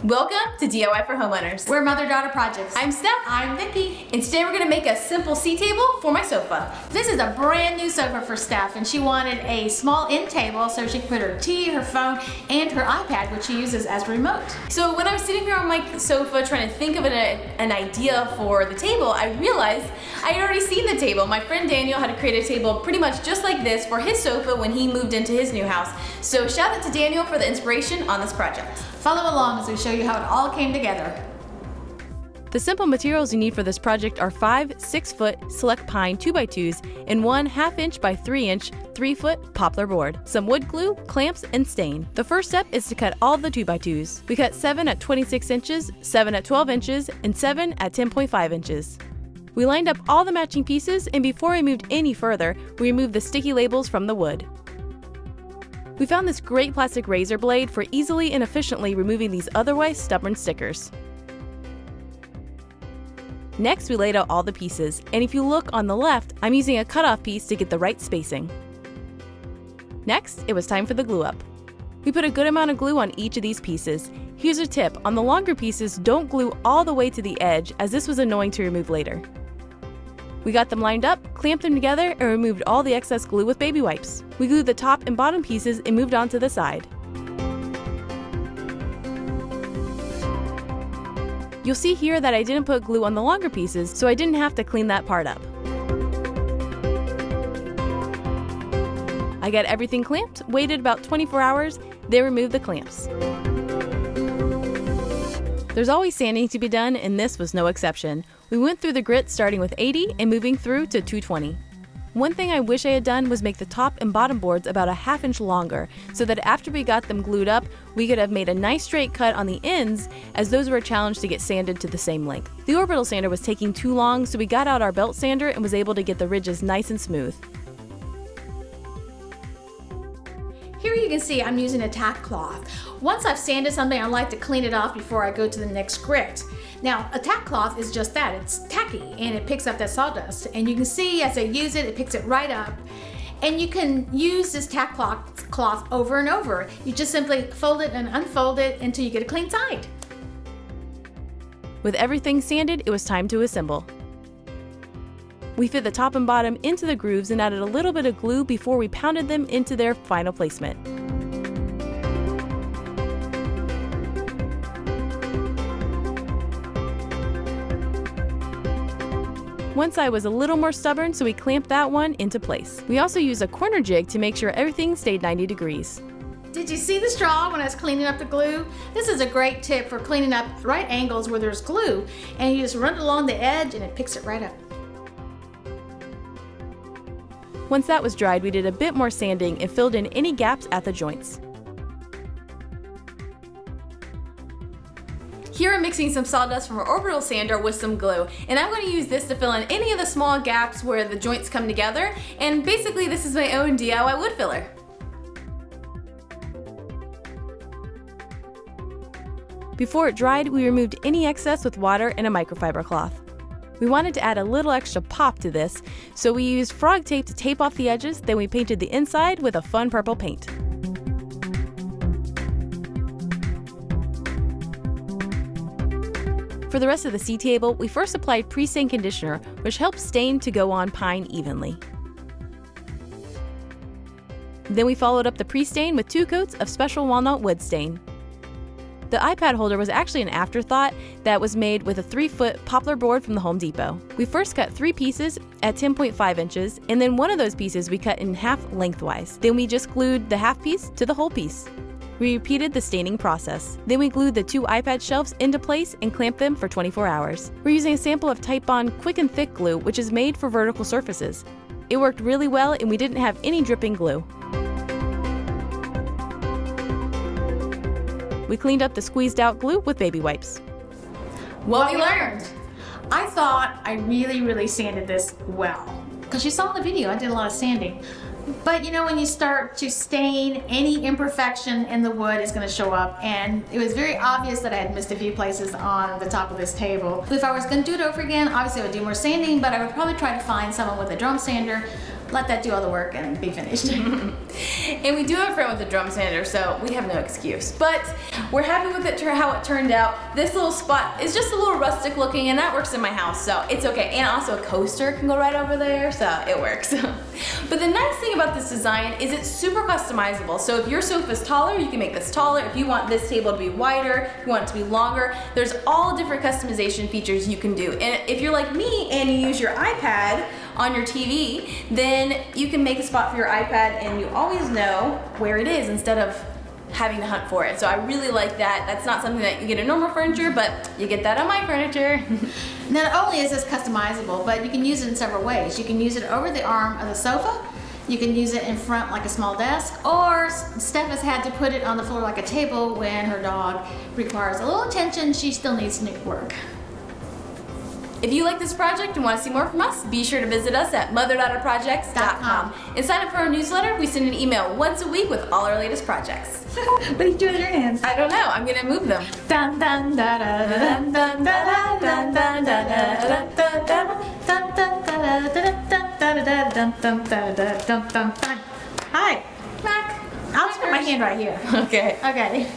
Welcome to DIY for Homeowners. We're mother-daughter projects. I'm Steph. I'm Vicki. And today we're going to make a simple seat table for my sofa. This is a brand new sofa for Steph, and she wanted a small end table so she could put her tea, her phone, and her iPad, which she uses as a remote. So when I was sitting here on my sofa trying to think of an idea for the table, I realized I had already seen the table. My friend Daniel had created a table pretty much just like this for his sofa when he moved into his new house. So shout out to Daniel for the inspiration on this project. Follow along as we show you how it all came together. The simple materials you need for this project are 5 6-foot select pine 2x2s and 1 1/2 inch by 3 inch 3-foot poplar board, some wood glue, clamps, and stain. The first step is to cut all the 2x2s. We cut 7 at 26 inches, 7 at 12 inches, and 7 at 10.5 inches. We lined up all the matching pieces, and before we moved any further, we removed the sticky labels from the wood. We found this great plastic razor blade for easily and efficiently removing these otherwise stubborn stickers. Next, we laid out all the pieces, and if you look on the left, I'm using a cutoff piece to get the right spacing. Next, it was time for the glue up. We put a good amount of glue on each of these pieces. Here's a tip, on the longer pieces, don't glue all the way to the edge, as this was annoying to remove later. We got them lined up, clamped them together, and removed all the excess glue with baby wipes. We glued the top and bottom pieces and moved on to the side. You'll see here that I didn't put glue on the longer pieces, so I didn't have to clean that part up. I got everything clamped, waited about 24 hours, then removed the clamps. There's always sanding to be done, and this was no exception. We went through the grit starting with 80 and moving through to 220. One thing I wish I had done was make the top and bottom boards about a 1/2 inch longer, so that after we got them glued up, we could have made a nice straight cut on the ends, as those were a challenge to get sanded to the same length. The orbital sander was taking too long, so we got out our belt sander and was able to get the ridges nice and smooth. Here you can see I'm using a tack cloth. Once I've sanded something, I like to clean it off before I go to the next grit. Now, a tack cloth is just that. It's tacky and it picks up that sawdust. And you can see as I use it, it picks it right up. And you can use this tack cloth over and over. You just simply fold it and unfold it until you get a clean side. With everything sanded, it was time to assemble. We fit the top and bottom into the grooves and added a little bit of glue before we pounded them into their final placement. One side was a little more stubborn, so we clamped that one into place. We also used a corner jig to make sure everything stayed 90 degrees. Did you see the straw when I was cleaning up the glue? This is a great tip for cleaning up right angles where there's glue, and you just run it along the edge and it picks it right up. Once that was dried, we did a bit more sanding and filled in any gaps at the joints. Here I'm mixing some sawdust from our orbital sander with some glue, and I'm going to use this to fill in any of the small gaps where the joints come together, and basically this is my own DIY wood filler. Before it dried, we removed any excess with water and a microfiber cloth. We wanted to add a little extra pop to this, so we used frog tape to tape off the edges, then we painted the inside with a fun purple paint. For the rest of the seat table, we first applied pre-stain conditioner, which helps stain to go on pine evenly. Then we followed up the pre-stain with 2 coats of special walnut wood stain. The iPad holder was actually an afterthought that was made with a 3-foot poplar board from the Home Depot. We first cut 3 pieces at 10.5 inches, and then one of those pieces we cut in half lengthwise. Then we just glued the half piece to the whole piece. We repeated the staining process. Then we glued the 2 iPad shelves into place and clamped them for 24 hours. We're using a sample of Titebond Quick and Thick glue, which is made for vertical surfaces. It worked really well, and we didn't have any dripping glue. We cleaned up the squeezed out glue with baby wipes. What we learned. I thought I really sanded this well. Because you saw in the video, I did a lot of sanding. But you know, when you start to stain, any imperfection in the wood is going to show up, and it was very obvious that I had missed a few places on the top of this table. If I was going to do it over again, obviously I would do more sanding, but I would probably try to find someone with a drum sander let that do all the work and be finished. And we do have a friend with a drum sander, so we have no excuse. But we're happy with it, how it turned out. This little spot is just a little rustic looking, and that works in my house, so it's okay. And also a coaster can go right over there, so it works. But the nice thing about this design is it's super customizable. So if your sofa is taller, you can make this taller. If you want this table to be wider, if you want it to be longer, there's all different customization features you can do. And if you're like me and you use your iPad on your TV, then you can make a spot for your iPad and you always know where it is instead of having to hunt for it. So I really like that. That's not something that you get in normal furniture, but you get that on my furniture. Not only is this customizable, but you can use it in several ways. You can use it over the arm of the sofa. You can use it in front like a small desk, or Steph has had to put it on the floor like a table when her dog requires a little attention. She still needs to work. If you like this project and want to see more from us, be sure to visit us at mother.projects.com and sign up for our newsletter. We send an email once a week with all our latest projects. What are you doing with your hands? I don't know. I'm gonna move them. Dun dun da da dun dun da dun dun da da dun dun dun dun dun. Hi, Mac. I'll just put my hand right here. Okay. Okay.